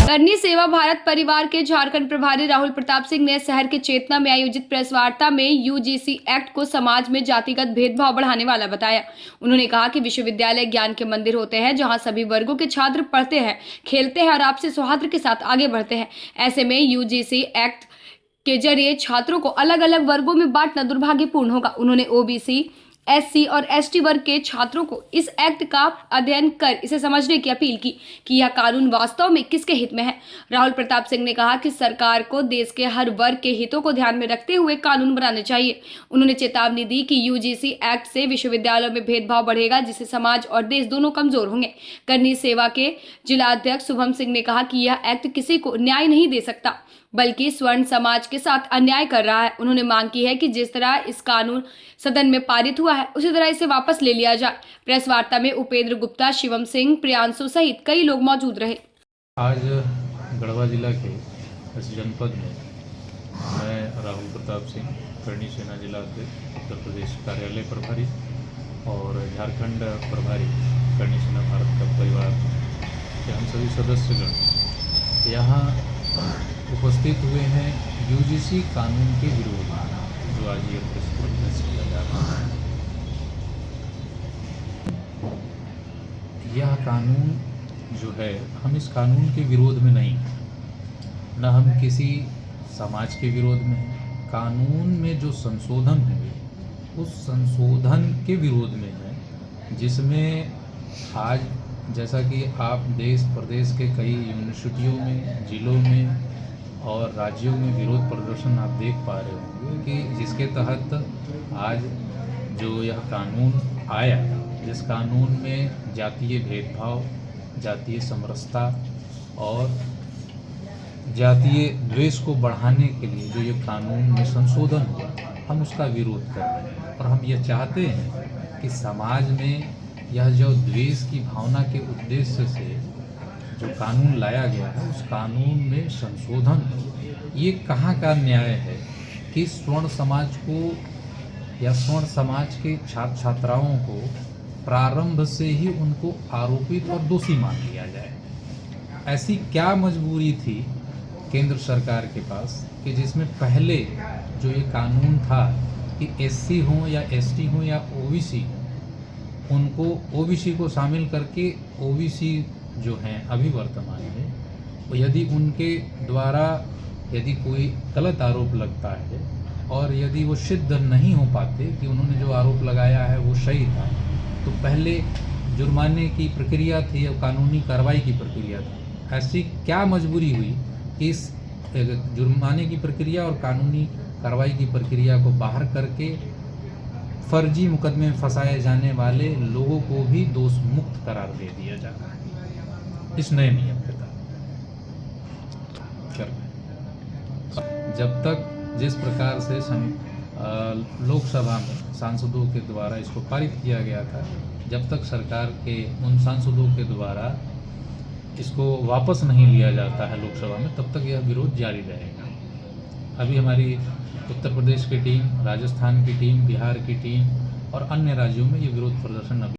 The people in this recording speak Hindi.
करनी सेवा भारत परिवार के झारखंड प्रभारी राहुल प्रताप सिंह ने शहर के चेतना में आयोजित प्रेस वार्ता में यूजीसी एक्ट को समाज में जातिगत भेदभाव बढ़ाने वाला बताया। उन्होंने कहा कि विश्वविद्यालय ज्ञान के मंदिर होते हैं जहां सभी वर्गों के छात्र पढ़ते हैं, खेलते हैं और आपसी सौहार्द के साथ आगे बढ़ते हैं। ऐसे में यूजीसी एक्ट के जरिए छात्रों को अलग अलग वर्गों में बांटना दुर्भाग्यपूर्ण होगा। उन्होंने ओबीसी, एससी और एसटी वर्ग के छात्रों को इस एक्ट का अध्ययन कर इसे समझने की अपील की कि यह कानून वास्तव में किसके हित में है। राहुल प्रताप सिंह ने कहा कि सरकार को देश के हर वर्ग के हितों को ध्यान में रखते हुए कानून बनाने चाहिए। उन्होंने चेतावनी दी कि यूजीसी एक्ट से विश्वविद्यालयों में भेदभाव बढ़ेगा जिससे समाज और देश दोनों कमजोर होंगे। करनी सेवा के जिलाध्यक्ष शुभम सिंह ने कहा कि यह एक्ट किसी को न्याय नहीं दे सकता बल्कि स्वर्ण समाज के साथ अन्याय कर रहा है। उन्होंने मांग की है कि जिस तरह इस कानून सदन में पारित हुआ है उसी तरह इसे वापस ले लिया जाए। प्रेस वार्ता में उपेंद्र गुप्ता, शिवम सिंह, प्रियांशु सहित कई लोग मौजूद रहे। आज गढ़वा जिला के इस जनपद में मैं राहुल प्रताप सिंह, करनी सेना जिला के उत्तर प्रदेश कार्यालय प्रभारी और झारखंड प्रभारी करनी सेना भारत का परिवार के हम सभी सदस्यगण यहाँ उपस्थित हुए हैं यूजीसी कानून के विरोध में जो आज ये प्रेस किया जा रहा है। यह कानून जो है, हम इस कानून के विरोध में नहीं, न हम किसी समाज के विरोध में हैं। कानून में जो संशोधन हुए उस संशोधन के विरोध में है, जिसमें आज जैसा कि आप देश प्रदेश के कई यूनिवर्सिटियों में, जिलों में और राज्यों में विरोध प्रदर्शन आप देख पा रहे होंगे कि जिसके तहत आज जो यह कानून आया, जिस कानून में जातीय भेदभाव, जातीय समरसता और जातीय द्वेष को बढ़ाने के लिए जो ये कानून में संशोधन हुआ, हम उसका विरोध कर रहे हैं। और हम ये चाहते हैं कि समाज में यह जो द्वेष की भावना के उद्देश्य से जो कानून लाया गया है उस कानून में संशोधन हो। ये कहाँ का न्याय है कि स्वर्ण समाज को या स्वर्ण समाज के छात्र छात्राओं को प्रारंभ से ही उनको आरोपित और दोषी मान लिया जाए। ऐसी क्या मजबूरी थी केंद्र सरकार के पास कि जिसमें पहले जो ये कानून था कि एससी हो या एसटी हो या ओबीसी, उनको ओबीसी को शामिल करके ओबीसी जो हैं अभी वर्तमान में, यदि उनके द्वारा यदि कोई गलत आरोप लगता है और यदि वो सिद्ध नहीं हो पाते कि उन्होंने जो आरोप लगाया है वो सही था, तो पहले जुर्माने की प्रक्रिया थी और कानूनी कार्रवाई की प्रक्रिया थी। ऐसी क्या मजबूरी हुई कि इस जुर्माने की प्रक्रिया और कानूनी कार्रवाई की प्रक्रिया को बाहर करके फर्जी मुकदमे में फंसाए जाने वाले लोगों को भी दोष मुक्त करार दे दिया जा रहा है इस नए नियम के तहत। जब तक जिस प्रकार से लोकसभा में सांसदों के द्वारा इसको पारित किया गया था, जब तक सरकार के उन सांसदों के द्वारा इसको वापस नहीं लिया जाता है लोकसभा में, तब तक यह विरोध जारी रहेगा। अभी हमारी उत्तर प्रदेश की टीम, राजस्थान की टीम, बिहार की टीम और अन्य राज्यों में ये विरोध प्रदर्शन अभी